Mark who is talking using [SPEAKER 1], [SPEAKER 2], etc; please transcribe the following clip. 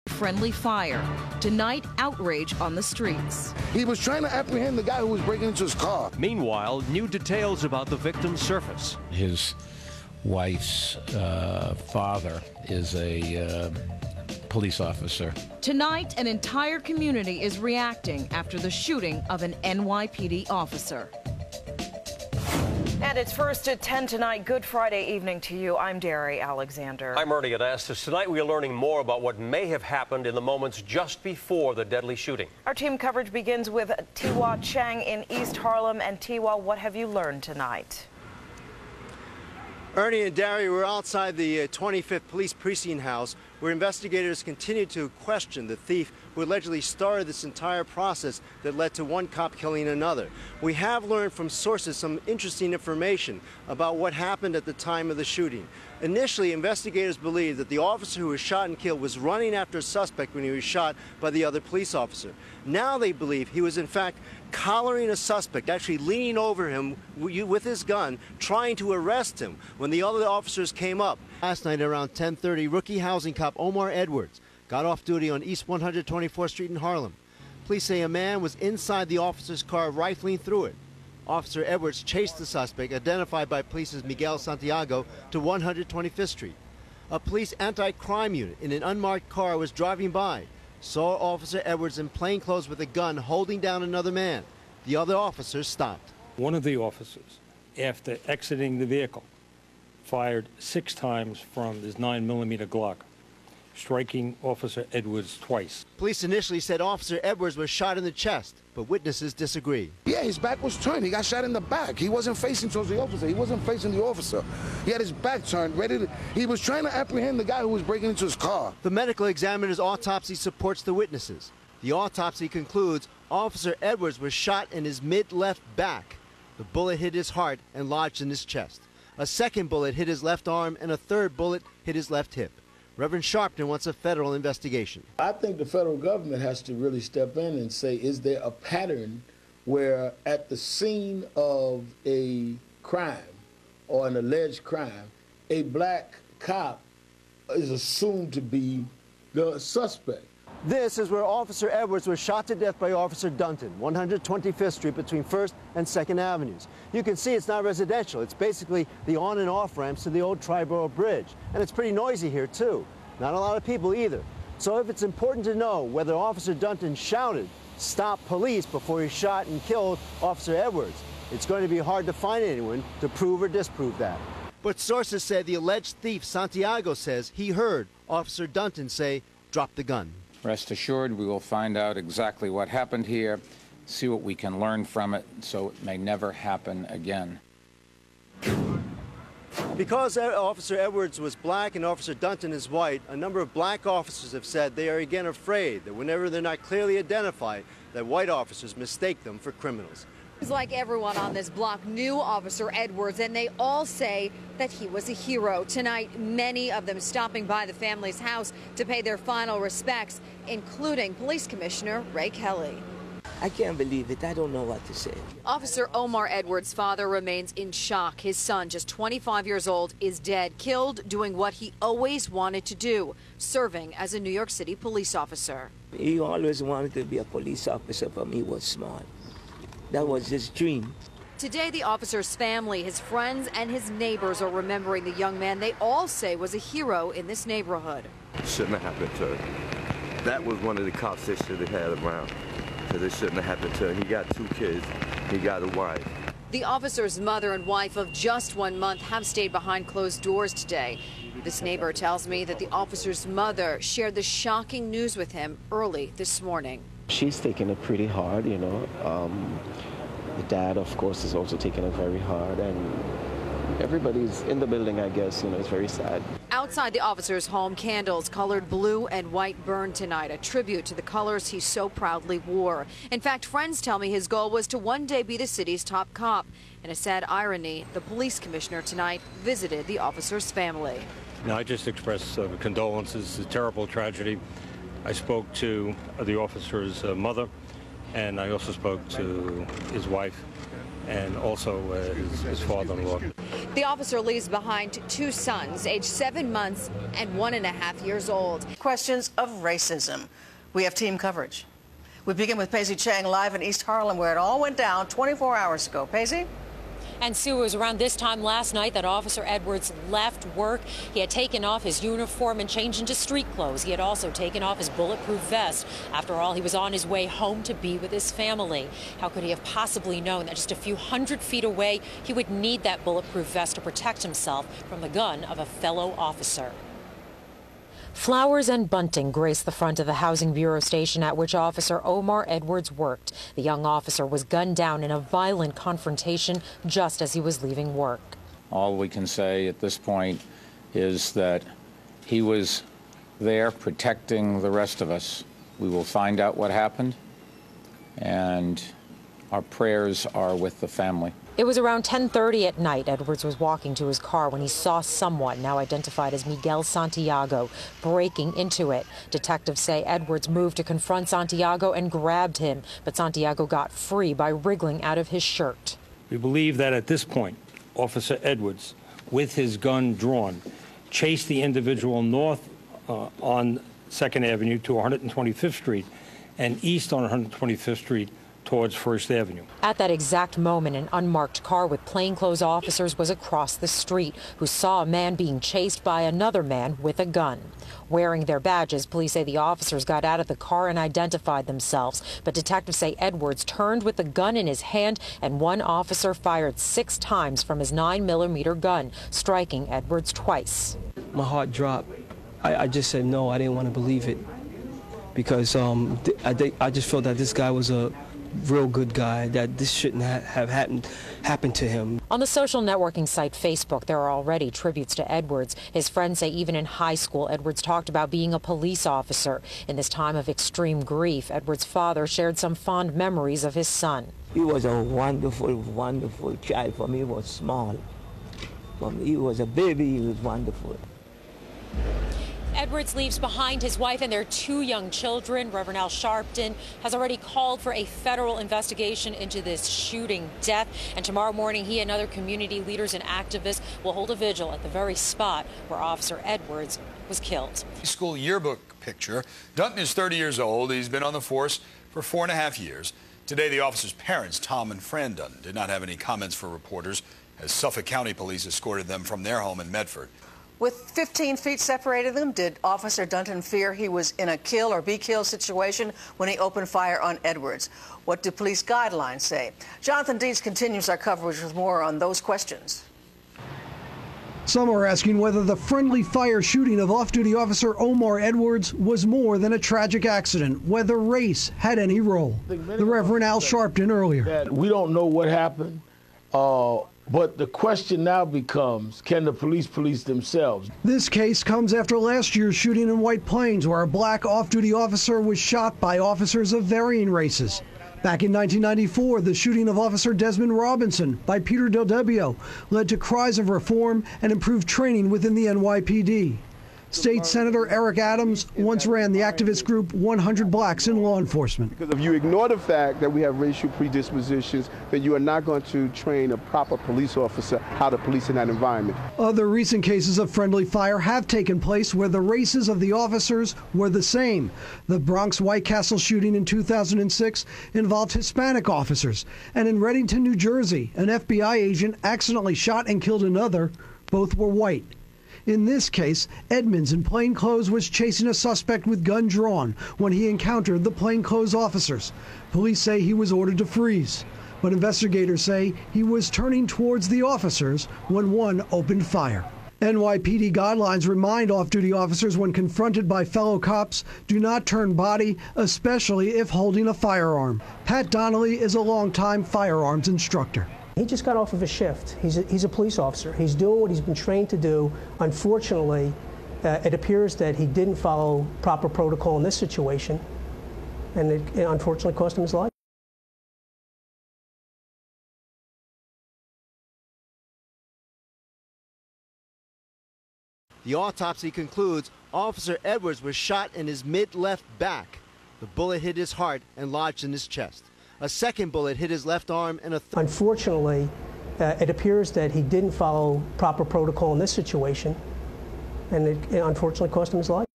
[SPEAKER 1] Friendly fire. Tonight, outrage on the streets.
[SPEAKER 2] He was trying to apprehend the guy who was breaking into his car.
[SPEAKER 3] Meanwhile, new details about the victim's surface.
[SPEAKER 4] His wife's father is a police officer.
[SPEAKER 1] Tonight, an entire community is reacting after the shooting of an NYPD officer. And it's first at 10 tonight. Good Friday evening to you. I'm Derry Alexander.
[SPEAKER 3] I'm Ernie Anastas. Tonight we are learning more about what may have happened in the moments just before the deadly shooting.
[SPEAKER 1] Our team coverage begins with Tiwa Chang in East Harlem. And Tiwa, what have you learned tonight?
[SPEAKER 5] Ernie and Derry were outside the 25th Police Precinct House, where investigators continue to question the thief who allegedly started this entire process that led to one cop killing another. We have learned from sources some interesting information about what happened at the time of the shooting. Initially, investigators believed that the officer who was shot and killed was running after a suspect when he was shot by the other police officer. Now they believe he was in fact collaring a suspect, actually leaning over him with his gun, trying to arrest him when the other officers came up. Last night around 10:30, rookie housing cop Omar Edwards got off duty on East 124th Street in Harlem. Police say a man was inside the officer's car rifling through it. Officer Edwards chased the suspect, identified by police as Miguel Santiago, to 125th Street. A police anti-crime unit in an unmarked car was driving by, saw Officer Edwards in plainclothes with a gun holding down another man. The other officers stopped.
[SPEAKER 6] One of the officers, after exiting the vehicle, fired 6 times from his 9mm Glock, striking Officer Edwards twice.
[SPEAKER 5] Police initially said Officer Edwards was shot in the chest, but witnesses disagree.
[SPEAKER 2] Yeah, his back was turned. He got shot in the back. He wasn't facing towards the officer. He wasn't facing the officer. He had his back turned, he was trying to apprehend the guy who was breaking into his car.
[SPEAKER 5] The medical examiner's autopsy supports the witnesses. The autopsy concludes Officer Edwards was shot in his mid-left back. The bullet hit his heart and lodged in his chest. A second bullet hit his left arm, and a third bullet hit his left hip. Reverend Sharpton wants a federal investigation.
[SPEAKER 7] I think the federal government has to really step in and say, is there a pattern where at the scene of a crime or an alleged crime, a black cop is assumed to be the suspect?
[SPEAKER 5] This is where Officer Edwards was shot to death by Officer Dunton, 125th Street between 1st and 2nd Avenues. You can see it's not residential. It's basically the on and off ramps to the old Triborough Bridge. And it's pretty noisy here, too. Not a lot of people either. So if it's important to know whether Officer Dunton shouted, "Stop police," before he shot and killed Officer Edwards, it's going to be hard to find anyone to prove or disprove that. But sources say the alleged thief, Santiago, says he heard Officer Dunton say, "Drop the gun."
[SPEAKER 8] Rest assured, we will find out exactly what happened here, see what we can learn from it, so it may never happen again.
[SPEAKER 5] Because Officer Edwards was black and Officer Dunton is white, a number of black officers have said they are again afraid that whenever they're not clearly identified, that white officers mistake them for criminals.
[SPEAKER 9] It's like everyone on this block knew Officer Edwards, and they all say that he was a hero. Tonight, many of them stopping by the family's house to pay their final respects, including Police Commissioner Ray Kelly.
[SPEAKER 10] I can't believe it. I don't know what to say.
[SPEAKER 9] Officer Omar Edwards' father remains in shock. His son, just 25 years old, is dead, killed doing what he always wanted to do, serving as a New York City police officer.
[SPEAKER 10] He always wanted to be a police officer from he was small. That was his dream.
[SPEAKER 9] Today, the officer's family, his friends, and his neighbors are remembering the young man they all say was a hero in this neighborhood.
[SPEAKER 11] Shouldn't have happened to him. That was one of the cops they should have had around, because it shouldn't have happened to him. He got 2 kids. He got a wife.
[SPEAKER 9] The officer's mother and wife of just 1 month have stayed behind closed doors today. This neighbor tells me that the officer's mother shared the shocking news with him early this morning.
[SPEAKER 12] She's taking it pretty hard, you know. The dad, of course, is also taking it very hard, and everybody's in the building, I guess, you know, it's very sad.
[SPEAKER 9] Outside the officer's home, candles colored blue and white burned tonight, a tribute to the colors he so proudly wore. In fact, friends tell me his goal was to one day be the city's top cop. In a sad irony, the police commissioner tonight visited the officer's family.
[SPEAKER 6] Now, I just express condolences. It's a terrible tragedy. I spoke to the officer's mother, and I also spoke to his wife and also his father-in-law.
[SPEAKER 9] The officer leaves behind 2 sons, aged 7 months and 1.5 years old.
[SPEAKER 13] Questions of racism. We have team coverage. We begin with Paisley Chang live in East Harlem, where it all went down 24 hours ago. Paisley?
[SPEAKER 14] And Sue, it was around this time last night that Officer Edwards left work. He had taken off his uniform and changed into street clothes. He had also taken off his bulletproof vest. After all, he was on his way home to be with his family. How could he have possibly known that just a few hundred feet away, he would need that bulletproof vest to protect himself from the gun of a fellow officer? Flowers and bunting graced the front of the Housing Bureau station at which Officer Omar Edwards worked. The young officer was gunned down in a violent confrontation just as he was leaving work.
[SPEAKER 8] All we can say at this point is that he was there protecting the rest of us. We will find out what happened, and our prayers are with the family.
[SPEAKER 14] It was around 10:30 at night. Edwards was walking to his car when he saw someone, now identified as Miguel Santiago, breaking into it. Detectives say Edwards moved to confront Santiago and grabbed him, but Santiago got free by wriggling out of his shirt.
[SPEAKER 6] We believe that at this point, Officer Edwards, with his gun drawn, chased the individual north on 2nd Avenue to 125th Street and east on 125th Street towards 1st Avenue.
[SPEAKER 14] At that exact moment, an unmarked car with plainclothes officers was across the street, who saw a man being chased by another man with a gun. Wearing their badges, police say the officers got out of the car and identified themselves. But detectives say Edwards turned with the gun in his hand, and one officer fired 6 times from his 9mm gun, striking Edwards twice.
[SPEAKER 15] My heart dropped. I just said no, I didn't want to believe it, because I just felt that this guy was a real good guy, that this shouldn't have happened to him.
[SPEAKER 14] On the social networking site Facebook, there are already tributes to Edwards. His friends say even in high school, Edwards talked about being a police officer. In this time of extreme grief, Edwards' father shared some fond memories of his son.
[SPEAKER 10] He was a wonderful, wonderful child. For me, he was small. For me, he was a baby. He was wonderful.
[SPEAKER 14] Edwards leaves behind his wife and their 2 young children. Reverend Al Sharpton has already called for a federal investigation into this shooting death. And tomorrow morning, he and other community leaders and activists will hold a vigil at the very spot where Officer Edwards was killed.
[SPEAKER 16] School yearbook picture. Dunton is 30 years old. He's been on the force for 4.5 years. Today, the officer's parents, Tom and Fran Dunton, did not have any comments for reporters as Suffolk County Police escorted them from their home in Medford.
[SPEAKER 13] With 15 feet separating them, did Officer Dunton fear he was in a kill or be killed situation when he opened fire on Edwards? What do police guidelines say? Jonathan Deeds continues our coverage with more on those questions.
[SPEAKER 17] Some are asking whether the friendly fire shooting of off-duty Officer Omar Edwards was more than a tragic accident, whether race had any role. The Reverend Al Sharpton earlier.
[SPEAKER 7] We don't know what happened. But the question now becomes, can the police themselves?
[SPEAKER 17] This case comes after last year's shooting in White Plains, where a black off-duty officer was shot by officers of varying races. Back in 1994, the shooting of Officer Desmond Robinson by Peter Del Debbio led to cries of reform and improved training within the NYPD. State Senator Eric Adams once ran the activist group 100 Blacks in Law Enforcement.
[SPEAKER 18] Because if you ignore the fact that we have racial predispositions, then you are not going to train a proper police officer how to police in that environment.
[SPEAKER 17] Other recent cases of friendly fire have taken place where the races of the officers were the same. The Bronx White Castle shooting in 2006 involved Hispanic officers. And in Reddington, New Jersey, an FBI agent accidentally shot and killed another. Both were white. In this case, Edmonds in plainclothes was chasing a suspect with gun drawn when he encountered the plainclothes officers. Police say he was ordered to freeze, but investigators say he was turning towards the officers when one opened fire. NYPD guidelines remind off-duty officers when confronted by fellow cops, do not turn body, especially if holding a firearm. Pat Donnelly is a longtime firearms instructor.
[SPEAKER 19] He just got off of a shift. He's a police officer. He's doing what he's been trained to do. Unfortunately, it appears that he didn't follow proper protocol in this situation, and it unfortunately cost him his life.
[SPEAKER 5] The autopsy concludes Officer Edwards was shot in his mid-left back. The bullet hit his heart and lodged in his chest. A second bullet hit his left arm and a
[SPEAKER 19] Unfortunately, It appears that he didn't follow proper protocol in this situation, and it unfortunately cost him his life.